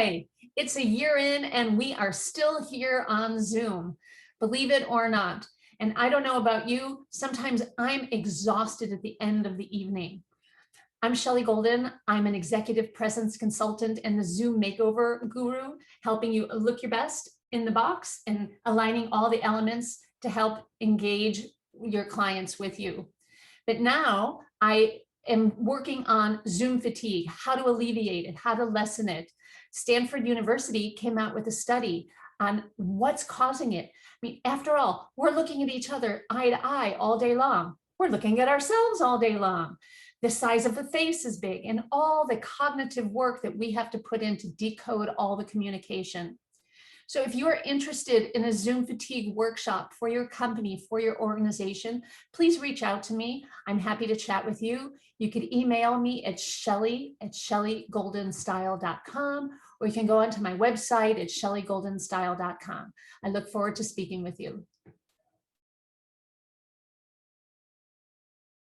Hi, it's a year in and we are still here on Zoom, believe it or not. And I don't know about you, sometimes I'm exhausted at the end of the evening. I'm Shelley Golden. I'm an executive presence consultant and the Zoom makeover guru, helping you look your best in the box and aligning all the elements to help engage your clients with you. But now I am working on Zoom fatigue, how to alleviate it, how to lessen it. Stanford University came out with a study on what's causing it. I mean, after all, we're looking at each other eye to eye all day long. We're looking at ourselves all day long. The size of the face is big and all the cognitive work that we have to put in to decode all the communication. So if you are interested in a Zoom fatigue workshop for your company, for your organization, please reach out to me. I'm happy to chat with you. You could email me at shelley@shelleygoldenstyle.com, or you can go onto my website at shelleygoldenstyle.com. I look forward to speaking with you.